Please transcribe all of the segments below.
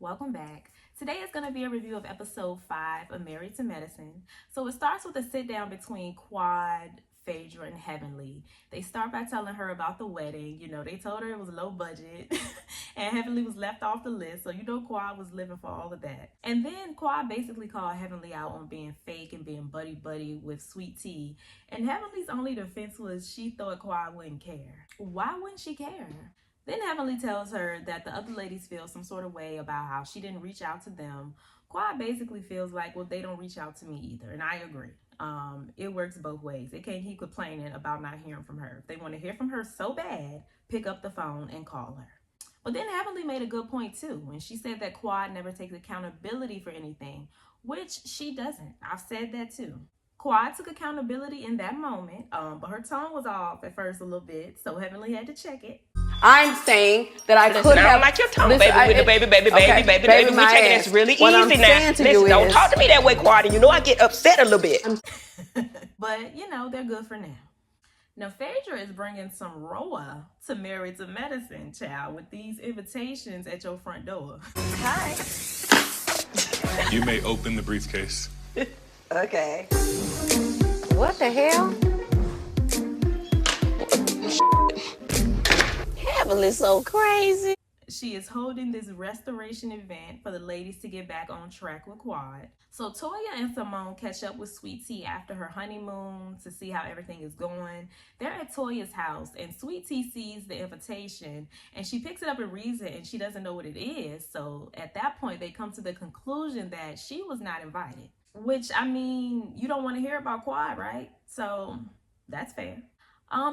Welcome back. Today is going to be a review of episode 5 of Married to Medicine. So it starts with a sit down between Quad, Phaedra, and Heavenly. They start by telling her about the wedding. You know, they told her it was low budget and Heavenly was left off the list. So you know Quad was living for all of that. And then Quad basically called Heavenly out on being fake and being buddy-buddy with Sweet Tea. And Heavenly's only defense was she thought Quad wouldn't care. Why wouldn't she care? Then Heavenly tells her that the other ladies feel some sort of way about how she didn't reach out to them. Quad basically feels like, well, they don't reach out to me either. And I agree. It works both ways. They can't keep complaining about not hearing from her. If they want to hear from her so bad, pick up the phone and call her. But then Heavenly made a good point too. When she said that Quad never takes accountability for anything, which she doesn't. I've said that too. Quad took accountability in that moment, but her tone was off at first a little bit, so Heavenly had to check it. I'm saying that I could have. I don't like your tone, baby. With the baby. We're taking this really easy now. Listen, don't talk to me that way, Quad. You know I get upset a little bit. But, you know, they're good for now. Now, Phaedra is bringing some Roa to Married to Medicine, child, with these invitations at your front door. Hi. You may open the briefcase. Okay. What the hell? Heavenly's so crazy. She is holding this restoration event for the ladies to get back on track with Quad. So Toya and Simone catch up with Sweet Tea after her honeymoon to see how everything is going. They're at Toya's house and Sweet Tea sees the invitation and she picks it up and reads it and she doesn't know what it is. So at that point, they come to the conclusion that she was not invited. Which, I mean, you don't want to hear about Quad, right? So that's fair.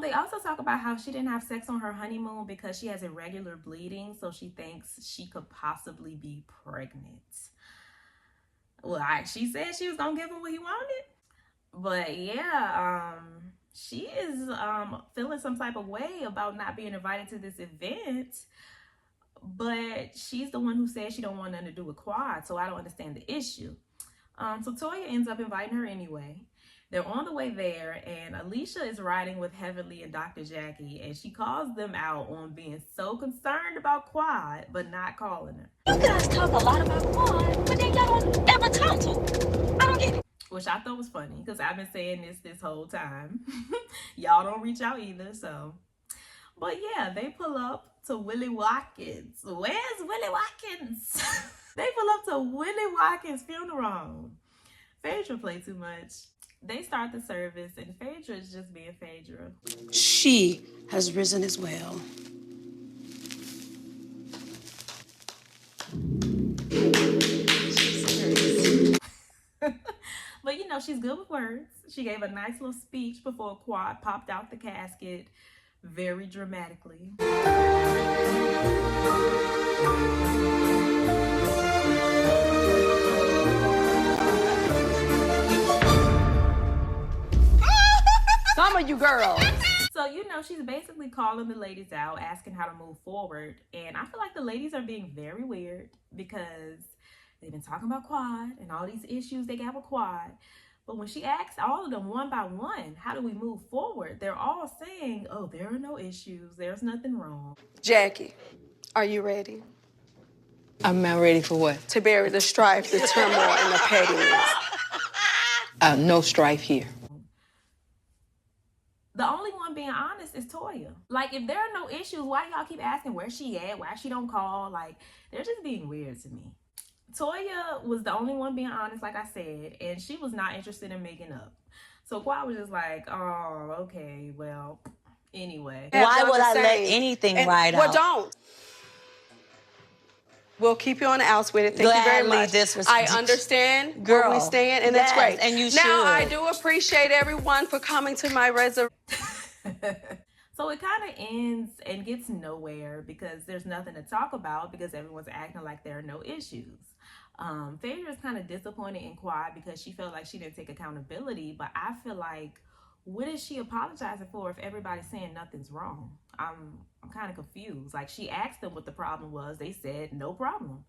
They also talk about how she didn't have sex on her honeymoon because she has irregular bleeding, so she thinks she could possibly be pregnant. Well, she said she was gonna give him what he wanted, but yeah, she is feeling some type of way about not being invited to this event. But she's the one who said she don't want nothing to do with Quad, so I don't understand the issue. So Toya ends up inviting her anyway. They're on the way there, and Alicia is riding with Heavenly and Dr. Jackie, and she calls them out on being so concerned about Quad, but not calling her. You guys talk a lot about Quad, but then y'all don't ever talk to him. I don't get it. Which I thought was funny, because I've been saying this whole time. Y'all don't reach out either, so. But yeah, they pull up to Willie Watkins. Where's Willie Watkins? They pull up to Willie Watkins' funeral home. Phaedra played too much. They start the service, and Phaedra is just being Phaedra. She has risen as well. But you know, she's good with words. She gave a nice little speech before Quad popped out the casket very dramatically. Some of you girls. So, you know, she's basically calling the ladies out, asking how to move forward. And I feel like the ladies are being very weird because they've been talking about Quad and all these issues they got with Quad. But when she asks all of them one by one, how do we move forward? They're all saying, oh, there are no issues. There's nothing wrong. Jackie, are you ready? I'm not ready for what? To bury the strife, the turmoil, and the pettiness. No strife here. The only one being honest is Toya. Like, if there are no issues, why do y'all keep asking where she at? Why she don't call? Like, they're just being weird to me. Toya was the only one being honest, like I said, and she was not interested in making up. So Quad was just like, oh, okay, well, anyway. Why would I let anything ride out? Well, don't. We'll keep you on the outs with it. Thank you very much. I understand where we stand, and that's great. And you Now, I do appreciate everyone for coming to my reservation. So it kind of ends and gets nowhere because there's nothing to talk about because everyone's acting like there are no issues. Phaedra is kind of disappointed in Quad because she felt like she didn't take accountability, but I feel like, what is she apologizing for if everybody's saying nothing's wrong? I'm kind of confused. Like, she asked them what the problem was. They said no problem.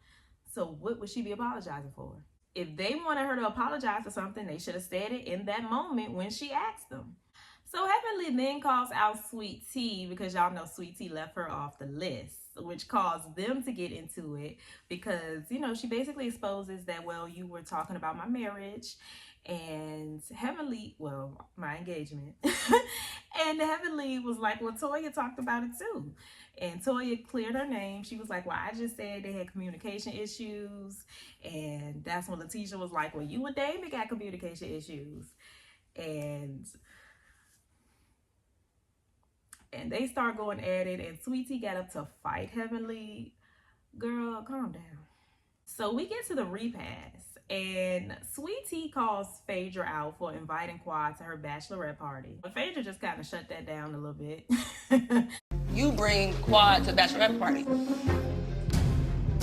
So what would she be apologizing for? If they wanted her to apologize for something, they should have said it in that moment when she asked them. So Heavenly then calls out Sweet Tea because y'all know Sweet Tea left her off the list, which caused them to get into it because, you know, she basically exposes that, well, you were talking about my marriage and Heavenly, well, my engagement. And Heavenly was like, well, Toya talked about it too. And Toya cleared her name. She was like, well, I just said they had communication issues. And that's when Letitia was like, well, you and David got communication issues. And they start going at it, and Sweet Tea got up to fight Heavenly. Girl, calm down. So we get to the repass, and Sweet Tea calls Phaedra out for inviting Quad to her bachelorette party. But Phaedra just kind of shut that down a little bit. You bring Quad to the bachelorette party.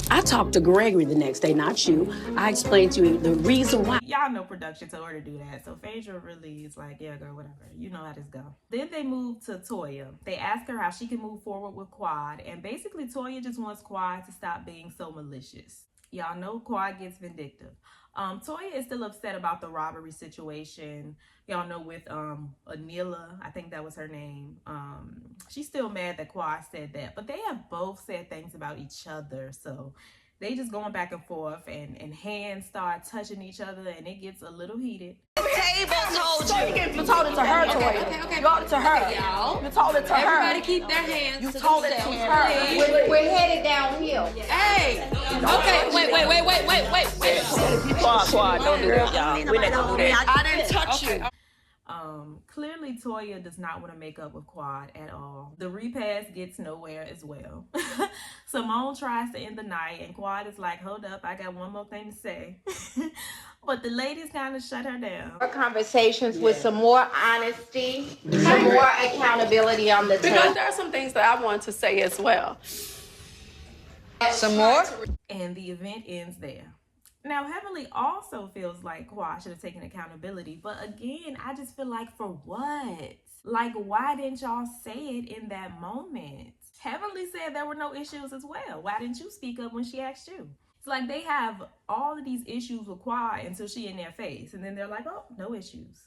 I talked to Gregory the next day, not you. I explained to you the reason why. Y'all know production told her to do that. So Phaedra really is like, yeah, girl, whatever. You know how this go. Then they move to Toya. They ask her how she can move forward with Quad. And basically, Toya just wants Quad to stop being so malicious. Y'all know Quad gets vindictive. Toya is still upset about the robbery situation. Y'all know with Anila, I think that was her name. She's still mad that Quad said that, but they have both said things about each other. So they just going back and forth, and hands start touching each other, and it gets a little heated. Table told you. You told it to her, Toya. Okay. You told it to her. Y'all. You told it to her. Everybody keep their hands You to told it to themselves, her. please. We're headed downhill. Hey. Okay. Wait. Quad, don't do that, y'all. We're not gonna do that. I didn't touch you. Clearly Toya does not want to make up with Quad at all. The repass gets nowhere as well. Simone tries to end the night, and Quad is like, hold up, I got one more thing to say. But the ladies kind of shut her down. More conversations with some more honesty, some more accountability on the Because table. there are some things that I want to say as well. Some more? And the event ends there. Now, Heavenly also feels like Quad should have taken accountability. But again, I just feel like, for what? Like, why didn't y'all say it in that moment? Heavenly said there were no issues as well. Why didn't you speak up when she asked you? It's like they have all of these issues with Quad until she in their face. And then they're like, oh, no issues.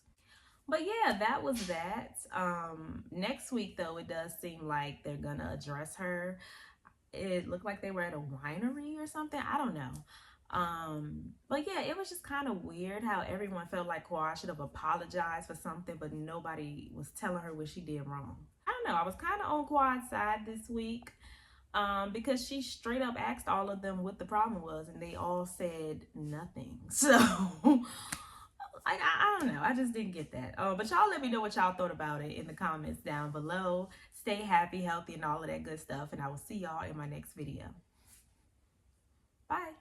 But yeah, that was that. Next week, though, it does seem like they're going to address her. It looked like they were at a winery or something. I don't know. But yeah, it was just kind of weird how everyone felt like Quad should have apologized for something, but nobody was telling her what she did wrong. I don't know. I was kind of on Quad's side this week, because she straight up asked all of them what the problem was, and they all said nothing. So I don't know. I just didn't get that. But y'all let me know what y'all thought about it in the comments down below. Stay happy, healthy, and all of that good stuff. And I will see y'all in my next video. Bye.